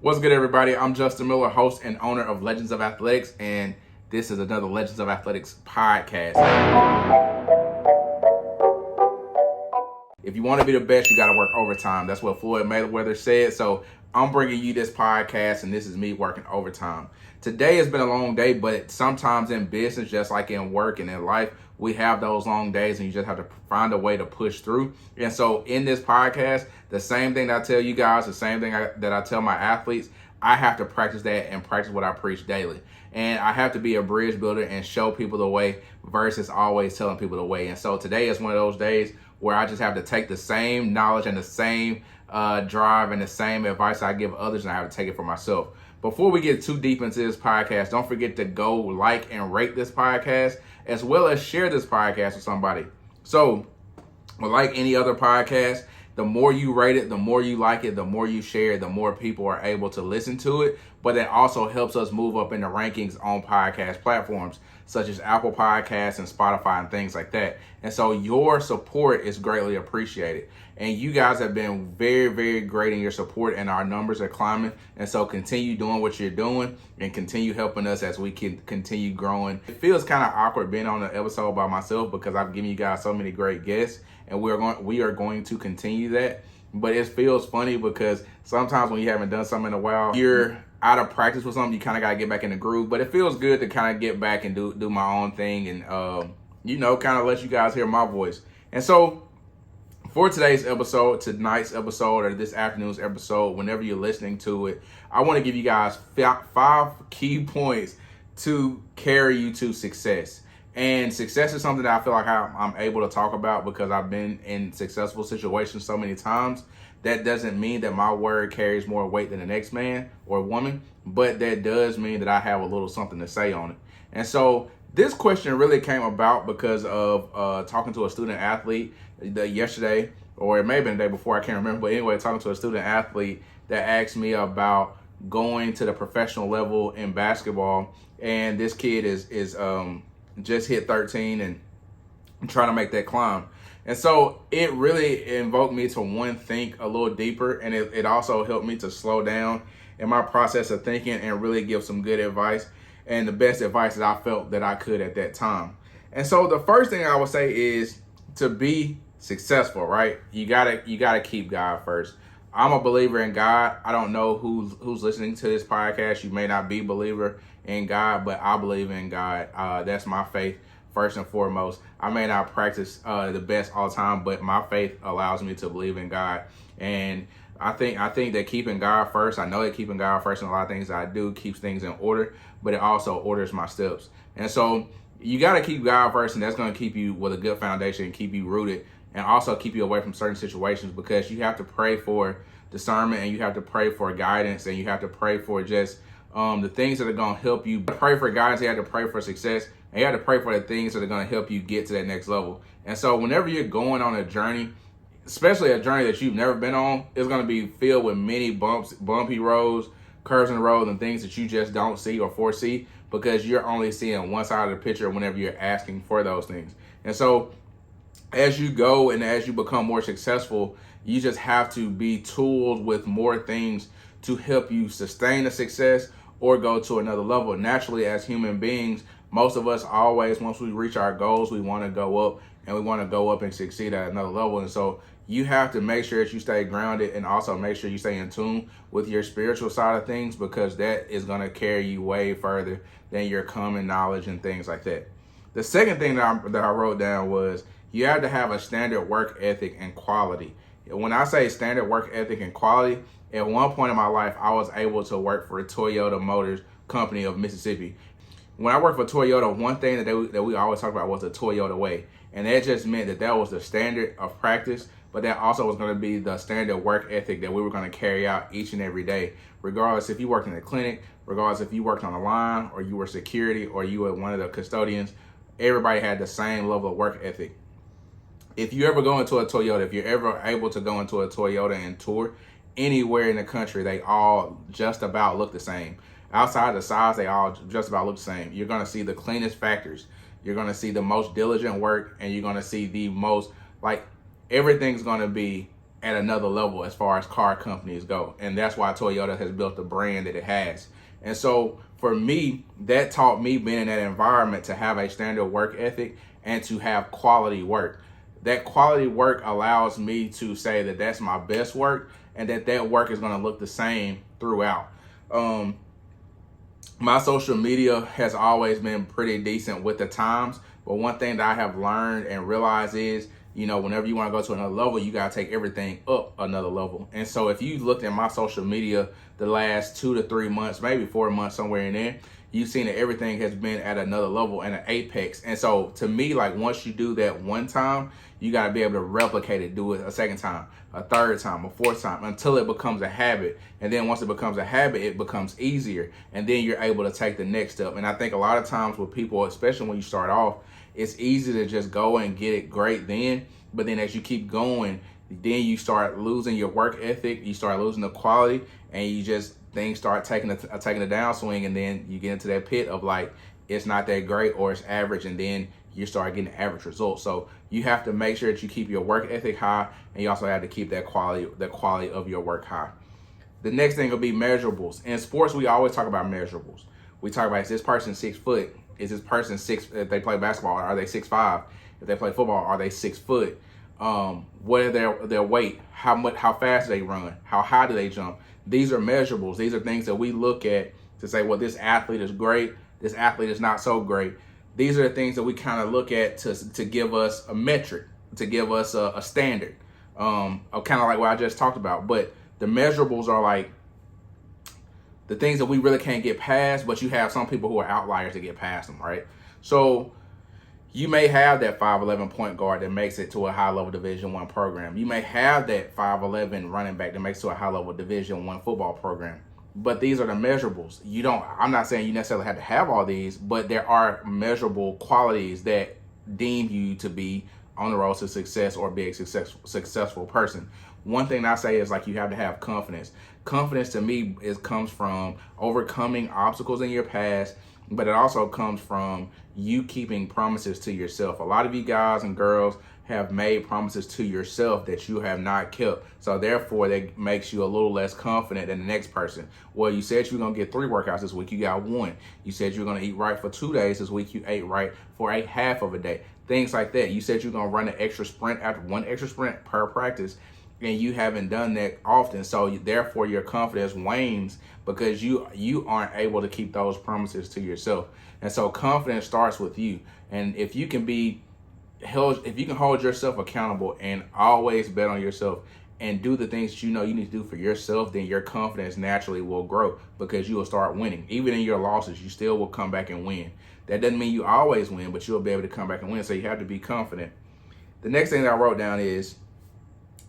What's good, everybody? I'm Justin Miller, host and owner of Legends of Athletics, and this is another Legends of Athletics podcast. If you want to be the best, you got to work overtime. That's what Floyd Mayweather said. So I'm bringing you this podcast, and this is me working overtime. Today has been a long day, but sometimes in business, just like in work and in life, we have those long days, and you just have to find a way to push through. And so in this podcast, the same thing that I tell you guys, the same thing that I tell my athletes, I have to practice that and practice what I preach daily. And I have to be a bridge builder and show people the way versus always telling people the way. And so today is one of those days where I just have to take the same knowledge and the same drive and the same advice I give others, and I have to take it for myself. Before we get too deep into this podcast, don't forget to go like and rate this podcast, as well as share this podcast with somebody. So, like any other podcast, the more you rate it, the more you like it, the more you share it, the more people are able to listen to it. But that also helps us move up in the rankings on podcast platforms such as Apple Podcasts and Spotify and things like that. And so your support is greatly appreciated. And you guys have been very, very great in your support, and our numbers are climbing. And so continue doing what you're doing and continue helping us as we can continue growing. It feels kind of awkward being on an episode by myself because I've given you guys so many great guests, and we are going to continue that. But it feels funny because sometimes when you haven't done something in a while, you're out of practice with something, you kind of got to get back in the groove. But it feels good to kind of get back and do my own thing and, kind of let you guys hear my voice. And so for tonight's episode, or this afternoon's episode, whenever you're listening to it, I want to give you guys 5 key points to carry you to success. And success is something that I feel like I'm able to talk about because I've been in successful situations so many times. That doesn't mean that my word carries more weight than the next man or woman, but that does mean that I have a little something to say on it. And so this question really came about because of talking to a student athlete yesterday, or it may have been the day before, I can't remember. But anyway, talking to a student athlete that asked me about going to the professional level in basketball. And this kid is just hit 13 and trying to make that climb. And so it really invoked me to think a little deeper, and it also helped me to slow down in my process of thinking and really give some good advice and the best advice that I felt that I could at that time. And so the first thing I would say is to be successful, right? You gotta keep God first. I'm a believer in God. I don't know who's listening to this podcast. You may not be a believer in God, but I believe in God. That's my faith first and foremost. I may not practice the best all the time, but my faith allows me to believe in God. And I think that keeping God first, I know that keeping God first in a lot of things that I do keeps things in order, but it also orders my steps. And so you got to keep God first, and that's going to keep you with a good foundation and keep you rooted, and also keep you away from certain situations, because you have to pray for discernment, and you have to pray for guidance, and you have to pray for just the things that are going to help you. Pray for guidance, you have to pray for success, and you have to pray for the things that are going to help you get to that next level. And so whenever you're going on a journey, especially a journey that you've never been on, it's going to be filled with many bumpy roads, curves in the road, and things that you just don't see or foresee, because you're only seeing one side of the picture whenever you're asking for those things. And so as you go and as you become more successful, you just have to be tooled with more things to help you sustain the success or go to another level. Naturally, as human beings, most of us always, once we reach our goals, we want to go up, and we want to go up and succeed at another level. And so you have to make sure that you stay grounded, and also make sure you stay in tune with your spiritual side of things, because that is going to carry you way further than your common knowledge and things like that. The second thing that I wrote down was you have to have a standard work ethic and quality. When I say standard work ethic and quality, at one point in my life, I was able to work for Toyota Motors Company of Mississippi. When I worked for Toyota, one thing that we always talk about was the Toyota way. And that just meant that was the standard of practice, but that also was going to be the standard work ethic that we were going to carry out each and every day, regardless if you worked in a clinic, regardless if you worked on the line, or you were security, or you were one of the custodians. Everybody had the same level of work ethic. If you ever go into a Toyota, if you're ever able to go into a Toyota and tour anywhere in the country, they all just about look the same. Outside the size, they all just about look the same. You're going to see the cleanest factors. You're going to see the most diligent work, and you're going to see the most, everything's going to be at another level as far as car companies go. And that's why Toyota has built the brand that it has. And so for me, that taught me, being in that environment, to have a standard work ethic and to have quality work. That quality work allows me to say that that's my best work, and that work is going to look the same throughout. My social media has always been pretty decent with the times, but one thing that I have learned and realized is, whenever you want to go to another level, you got to take everything up another level. And so if you looked at my social media the last 2 to 3 months, maybe 4 months, somewhere in there, you've seen that everything has been at another level and an apex. And so to me, like, once you do that one time, you got to be able to replicate it, do it a second time, a third time, a fourth time, until it becomes a habit. And then once it becomes a habit, it becomes easier. And then you're able to take the next step. And I think a lot of times with people, especially when you start off, it's easy to just go and get it great then. But then as you keep going, then you start losing your work ethic, you start losing the quality, and things start taking a downswing, and then you get into that pit of like, it's not that great or it's average, and then you start getting average results. So you have to make sure that you keep your work ethic high, and you also have to keep that quality of your work high. The next thing will be measurables. In sports, we always talk about measurables. We talk about, is this person 6 foot? Is this person if they play basketball, are they 6'5"? If they play football, are they 6 foot? What are their weight? How fast do they run? How high do they jump? These are measurables. These are things that we look at to say, well, this athlete is great, this athlete is not so great. These are the things that we kind of look at to give us a metric, to give us a standard, kind of like what I just talked about. But the measurables are like the things that we really can't get past, but you have some people who are outliers to get past them, right? So you may have that 5'11" point guard that makes it to a high-level Division I program. You may have that 5'11" running back that makes it to a high-level Division I football program. But these are the measurables. I'm not saying you necessarily have to have all these, but there are measurable qualities that deem you to be on the road to success or be a successful person. One thing I say is, like, you have to have confidence. Confidence to me comes from overcoming obstacles in your past, but it also comes from you keeping promises to yourself. A lot of you guys and girls have made promises to yourself that you have not kept. So therefore, that makes you a little less confident than the next person. Well, you said you were going to get 3 workouts this week. You got 1. You said you were going to eat right for 2 days this week. You ate right for a half of a day. Things like that. You said you're going to run an extra sprint after 1 extra sprint per practice, and you haven't done that often. So therefore, your confidence wanes because you aren't able to keep those promises to yourself. And so confidence starts with you. And if you can hold yourself accountable and always bet on yourself and do the things that you need to do for yourself, then your confidence naturally will grow because you will start winning. Even in your losses, you still will come back and win. That doesn't mean you always win, but you'll be able to come back and win. So you have to be confident. The next thing that I wrote down is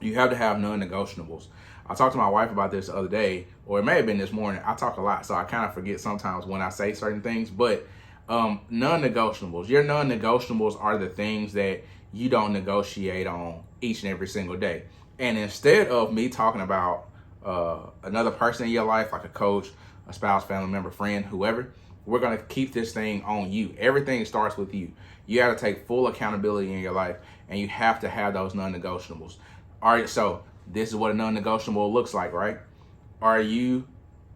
you have to have non-negotiables. I talked to my wife about this the other day, or it may have been this morning. I talk a lot, so I kind of forget sometimes when I say certain things, but non-negotiables. Your non-negotiables are the things that you don't negotiate on each and every single day. And instead of me talking about another person in your life, like a coach, a spouse, family member, friend, whoever, we're going to keep this thing on you. Everything starts with you. You got to take full accountability in your life, and you have to have those non-negotiables. All right, so this is what a non-negotiable looks like, right? Are you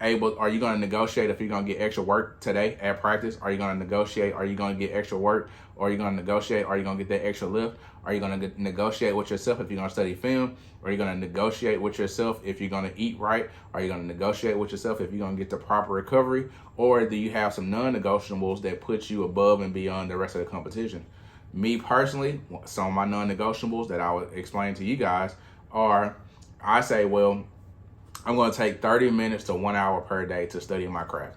going to negotiate if you're going to get extra work today at practice? Are you going to negotiate? Are you going to get extra work? Or are you going to negotiate? Are you going to get that extra lift? Are you going to negotiate with yourself if you're going to study film? Are you going to negotiate with yourself if you're going to eat right? Are you going to negotiate with yourself if you're going to get the proper recovery? Or do you have some non-negotiables that put you above and beyond the rest of the competition? Me personally, some of my non-negotiables that I would explain to you guys are, I say, well, I'm going to take 30 minutes to 1 hour per day to study my craft.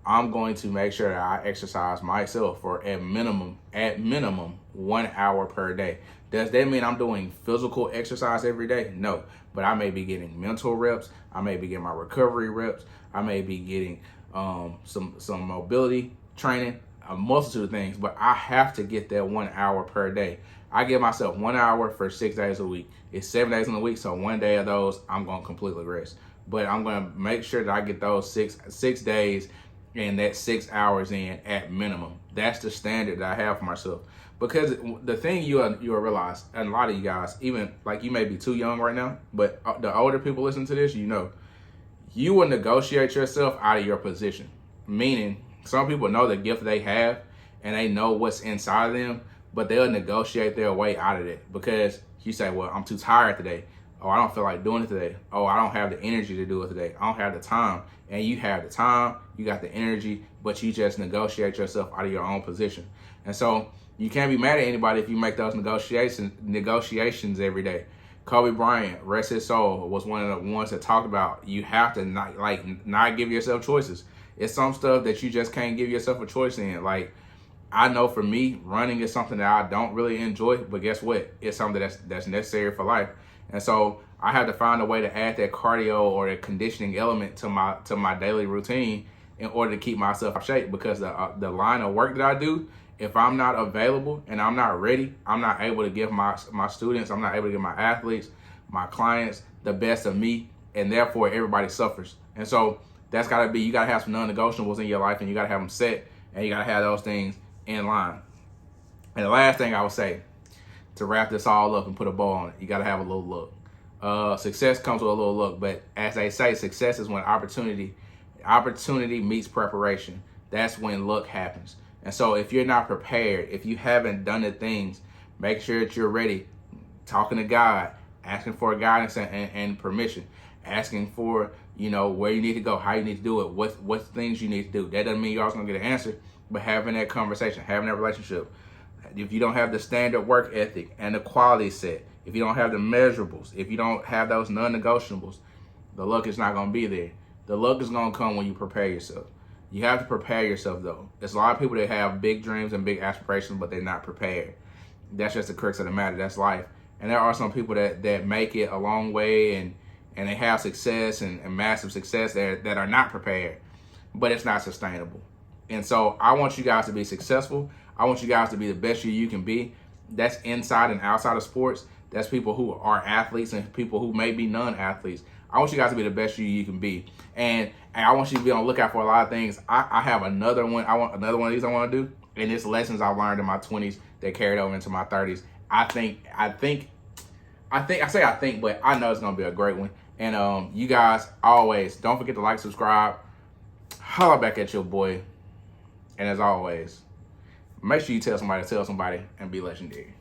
I'm going to make sure that I exercise myself for at minimum 1 hour per day. Does that mean I'm doing physical exercise every day? No, but I may be getting mental reps. I may be getting my recovery reps. I may be getting some mobility training, a multitude of things, but I have to get that 1 hour per day. I give myself 1 hour for 6 days a week. It's 7 days in a week, so 1 day of those I'm going to completely rest. But I'm going to make sure that I get those six days and that's 6 hours in at minimum. That's the standard that I have for myself. Because the thing you'll realize, and a lot of you guys, even like you may be too young right now, but the older people listen to this, you will negotiate yourself out of your position. Meaning, some people know the gift they have and they know what's inside of them, but they'll negotiate their way out of it because you say, well, I'm too tired today. Oh, I don't feel like doing it today. Oh, I don't have the energy to do it today. I don't have the time. And you have the time, you got the energy, but you just negotiate yourself out of your own position. And so you can't be mad at anybody if you make those negotiations every day. Kobe Bryant, rest his soul, was one of the ones that talked about you have to not give yourself choices. It's some stuff that you just can't give yourself a choice in. Like, I know for me, running is something that I don't really enjoy, but guess what? It's something that's necessary for life. And so I have to find a way to add that cardio or that conditioning element to my daily routine in order to keep myself in shape, because the line of work that I do, if I'm not available and I'm not ready, I'm not able to give my students, I'm not able to give my athletes, my clients the best of me, and therefore everybody suffers. And so that's got to be, you got to have some non-negotiables in your life, and you got to have them set, and you got to have those things in line. And the last thing I would say, to wrap this all up and put a bow on it, you got to have a little look. Success comes with a little look, but as they say, success is when opportunity meets preparation. That's when luck happens. And so if you're not prepared, if you haven't done the things, make sure that you're ready, talking to God, asking for guidance and permission, asking for, where you need to go, how you need to do it, what things you need to do. That doesn't mean you're always going to get an answer, but having that conversation, having that relationship. If you don't have the standard work ethic and the quality set, if you don't have the measurables, if you don't have those non-negotiables, the luck is not going to be there. The luck is going to come when you prepare yourself. You have to prepare yourself, though. There's a lot of people that have big dreams and big aspirations, but they're not prepared. That's just the crux of the matter. That's life. And there are some people that make it a long way and they have success and massive success that are not prepared, but it's not sustainable. And so I want you guys to be successful. I want you guys to be the best you can be. That's inside and outside of sports. That's people who are athletes and people who may be non-athletes. I want you guys to be the best you can be. And I want you to be on the lookout for a lot of things. I have another one. I want another one of these I want to do. And it's lessons I learned in my 20s that carried over into my 30s. I think, but I know it's going to be a great one. And you guys, always, don't forget to like, subscribe, holler back at your boy. And as always, make sure you tell somebody, and be legendary.